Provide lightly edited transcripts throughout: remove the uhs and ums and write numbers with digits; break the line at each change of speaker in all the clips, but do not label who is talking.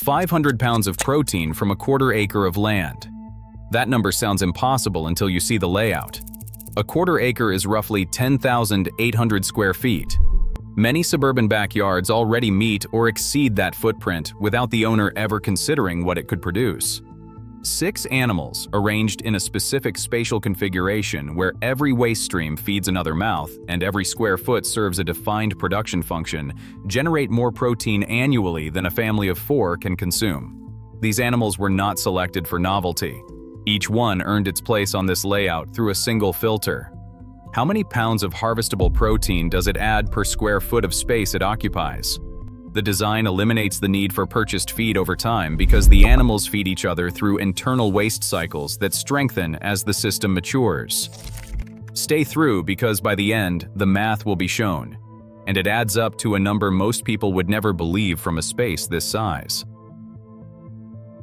500 pounds of protein from a quarter acre of land. That number sounds impossible until you see the layout. A quarter acre is roughly 10,800 square feet. Many suburban backyards already meet or exceed that footprint without the owner ever considering what it could produce. 6 animals arranged in a specific spatial configuration where every waste stream feeds another mouth and every square foot serves a defined production function generate more protein annually than a family of 4 can consume. These animals were not selected for novelty. Each one earned its place on this layout through a single filter. How many pounds of harvestable protein does it add per square foot of space it occupies? The design eliminates the need for purchased feed over time because the animals feed each other through internal waste cycles that strengthen as the system matures. Stay through because by the end, the math will be shown, and it adds up to a number most people would never believe from a space this size.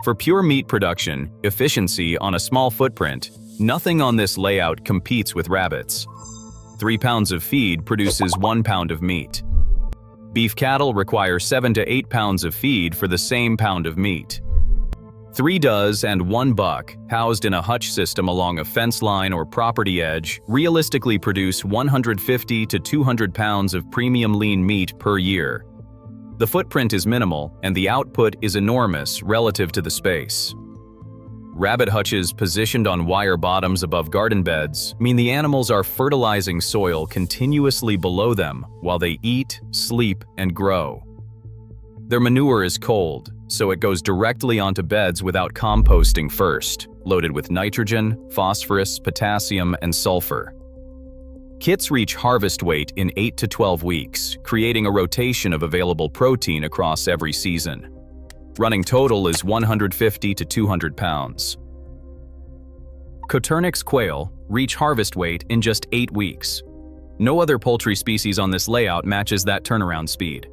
For pure meat production, efficiency on a small footprint, nothing on this layout competes with rabbits. 3 pounds of feed produces 1 pound of meat. Beef cattle require 7 to 8 pounds of feed for the same pound of meat. 3 does and 1 buck, housed in a hutch system along a fence line or property edge, realistically produce 150 to 200 pounds of premium lean meat per year. The footprint is minimal, and the output is enormous relative to the space. Rabbit hutches positioned on wire bottoms above garden beds mean the animals are fertilizing soil continuously below them while they eat, sleep, and grow. Their manure is cold, so it goes directly onto beds without composting first, loaded with nitrogen, phosphorus, potassium, and sulfur. Kits reach harvest weight in 8 to 12 weeks, creating a rotation of available protein across every season. Running total is 150 to 200 pounds. Coturnix quail reach harvest weight in just 8 weeks. No other poultry species on this layout matches that turnaround speed.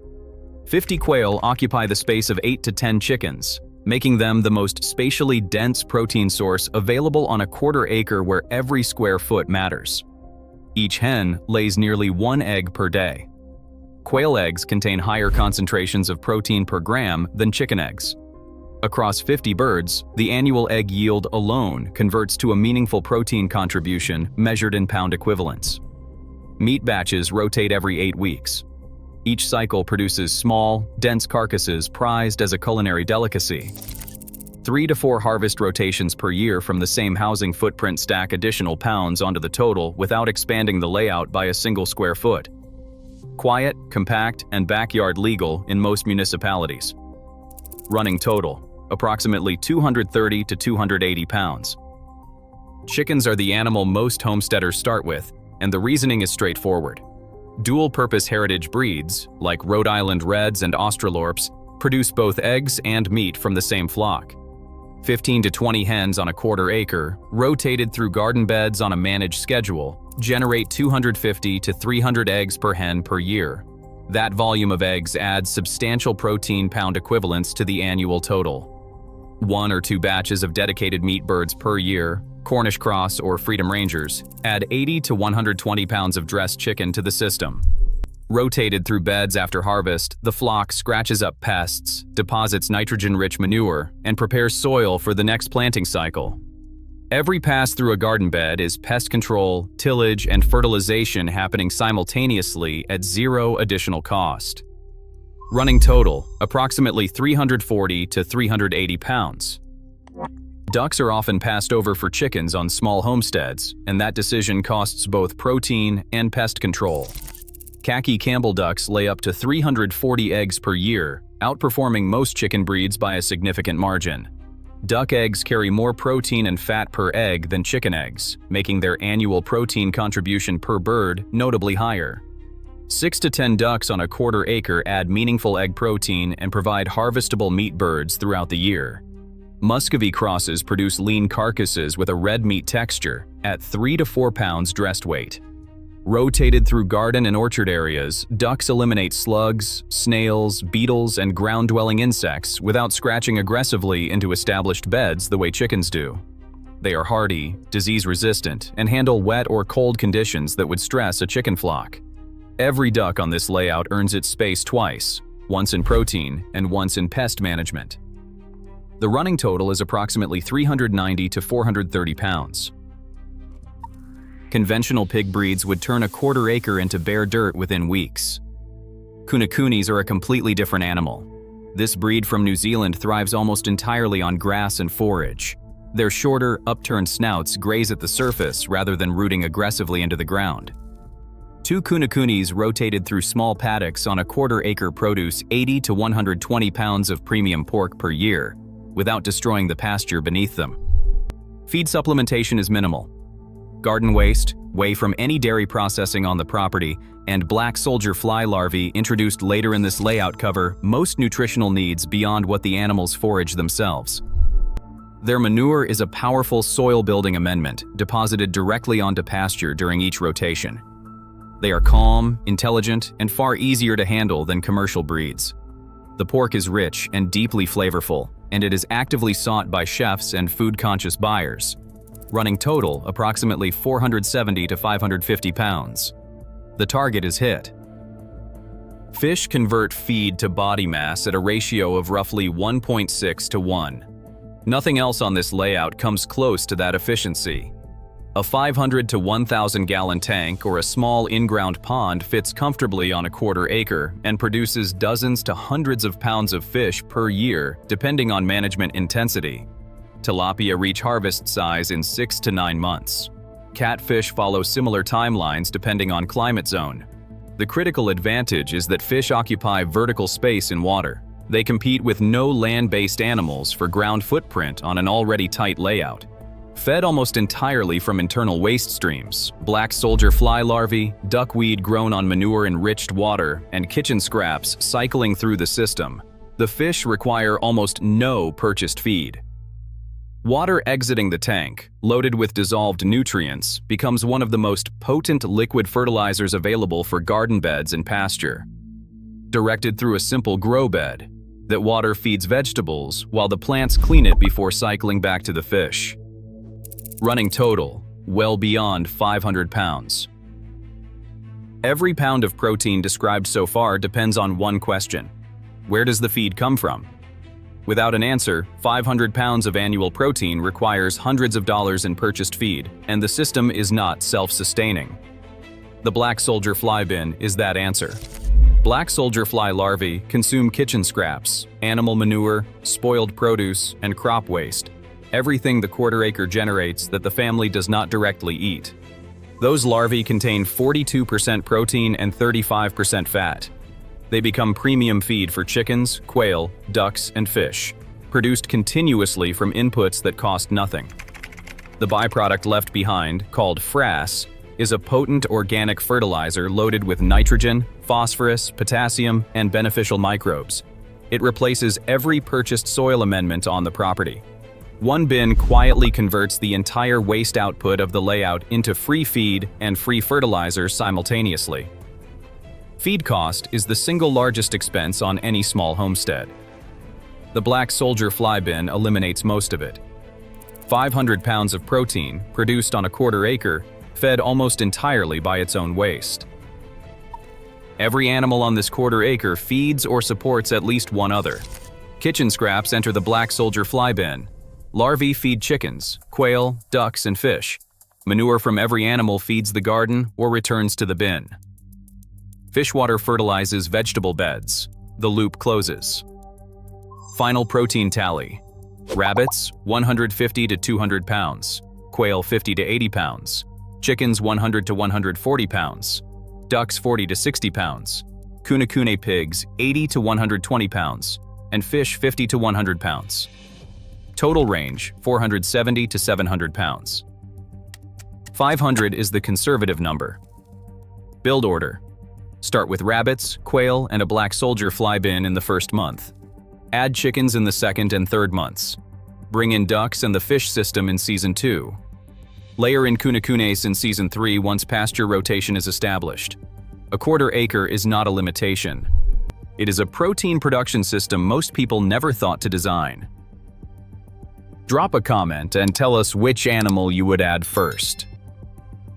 50 quail occupy the space of 8 to 10 chickens, making them the most spatially dense protein source available on a quarter acre where every square foot matters. Each hen lays nearly 1 egg per day. Quail eggs contain higher concentrations of protein per gram than chicken eggs. Across 50 birds, the annual egg yield alone converts to a meaningful protein contribution measured in pound equivalents. Meat batches rotate every 8 weeks. Each cycle produces small, dense carcasses prized as a culinary delicacy. 3 to 4 harvest rotations per year from the same housing footprint stack additional pounds onto the total without expanding the layout by a single square foot. Quiet, compact, and backyard legal in most municipalities. Running total, approximately 230 to 280 pounds. Chickens are the animal most homesteaders start with, and the reasoning is straightforward. Dual-purpose heritage breeds, like Rhode Island Reds and Australorps, produce both eggs and meat from the same flock. 15 to 20 hens on a quarter acre, rotated through garden beds on a managed schedule, generate 250 to 300 eggs per hen per year. That volume of eggs adds substantial protein pound equivalents to the annual total. 1 or 2 batches of dedicated meat birds per year, Cornish cross or Freedom Rangers, add 80 to 120 pounds of dressed chicken to the system. Rotated through beds after harvest, the flock scratches up pests, deposits nitrogen-rich manure, and prepares soil for the next planting cycle. Every pass through a garden bed is pest control, tillage, and fertilization happening simultaneously at 0 additional cost. Running total, approximately 340 to 380 pounds. Ducks are often passed over for chickens on small homesteads, and that decision costs both protein and pest control. Khaki Campbell ducks lay up to 340 eggs per year, outperforming most chicken breeds by a significant margin. Duck eggs carry more protein and fat per egg than chicken eggs, making their annual protein contribution per bird notably higher. 6 to 10 ducks on a quarter acre add meaningful egg protein and provide harvestable meat birds throughout the year. Muscovy crosses produce lean carcasses with a red meat texture at 3 to 4 pounds dressed weight. Rotated through garden and orchard areas, ducks eliminate slugs, snails, beetles, and ground-dwelling insects without scratching aggressively into established beds the way chickens do. They are hardy, disease-resistant, and handle wet or cold conditions that would stress a chicken flock. Every duck on this layout earns its space twice, once in protein and once in pest management. The running total is approximately 390 to 430 pounds. Conventional pig breeds would turn a quarter acre into bare dirt within weeks. Coturnix are a completely different animal. This breed from New Zealand thrives almost entirely on grass and forage. Their shorter, upturned snouts graze at the surface rather than rooting aggressively into the ground. Two Coturnix rotated through small paddocks on a quarter acre produce 80 to 120 pounds of premium pork per year, without destroying the pasture beneath them. Feed supplementation is minimal. Garden waste, whey from any dairy processing on the property, and black soldier fly larvae introduced later in this layout cover most nutritional needs beyond what the animals forage themselves. Their manure is a powerful soil-building amendment deposited directly onto pasture during each rotation. They are calm, intelligent, and far easier to handle than commercial breeds. The pork is rich and deeply flavorful, and it is actively sought by chefs and food-conscious buyers. Running total approximately 470 to 550 pounds. The target is hit. Fish convert feed to body mass at a ratio of roughly 1.6 to 1. Nothing else on this layout comes close to that efficiency. A 500 to 1,000 gallon tank or a small in-ground pond fits comfortably on a quarter acre and produces dozens to hundreds of pounds of fish per year, depending on management intensity. Tilapia reach harvest size in 6 to 9 months. Catfish follow similar timelines depending on climate zone. The critical advantage is that fish occupy vertical space in water. They compete with no land-based animals for ground footprint on an already tight layout. Fed almost entirely from internal waste streams, black soldier fly larvae, duckweed grown on manure-enriched water, and kitchen scraps cycling through the system, the fish require almost no purchased feed. Water exiting the tank, loaded with dissolved nutrients, becomes one of the most potent liquid fertilizers available for garden beds and pasture. Directed through a simple grow bed, that water feeds vegetables while the plants clean it before cycling back to the fish. Running total, well beyond 500 pounds. Every pound of protein described so far depends on one question: where does the feed come from? Without an answer, 500 pounds of annual protein requires hundreds of dollars in purchased feed, and the system is not self-sustaining. The black soldier fly bin is that answer. Black soldier fly larvae consume kitchen scraps, animal manure, spoiled produce, and crop waste. Everything the quarter acre generates that the family does not directly eat. Those larvae contain 42% protein and 35% fat. They become premium feed for chickens, quail, ducks, and fish, produced continuously from inputs that cost nothing. The byproduct left behind, called frass, is a potent organic fertilizer loaded with nitrogen, phosphorus, potassium, and beneficial microbes. It replaces every purchased soil amendment on the property. One bin quietly converts the entire waste output of the layout into free feed and free fertilizer simultaneously. Feed cost is the single largest expense on any small homestead. The black soldier fly bin eliminates most of it. 500 pounds of protein, produced on a quarter acre, fed almost entirely by its own waste. Every animal on this quarter acre feeds or supports at least one other. Kitchen scraps enter the black soldier fly bin. Larvae feed chickens, quail, ducks, and fish. Manure from every animal feeds the garden or returns to the bin. Fish water fertilizes vegetable beds. The loop closes. Final protein tally. Rabbits, 150 to 200 pounds. Quail, 50 to 80 pounds. Chickens, 100 to 140 pounds. Ducks, 40 to 60 pounds. Coturnix pigs, 80 to 120 pounds. And fish, 50 to 100 pounds. Total range, 470 to 700 pounds. 500 is the conservative number. Build order. Start with rabbits, quail, and a black soldier fly bin in the first month. Add chickens in the second and third months. Bring in ducks and the fish system in Season 2. Layer in Coturnix in Season 3 once pasture rotation is established. A quarter acre is not a limitation. It is a protein production system most people never thought to design. Drop a comment and tell us which animal you would add first.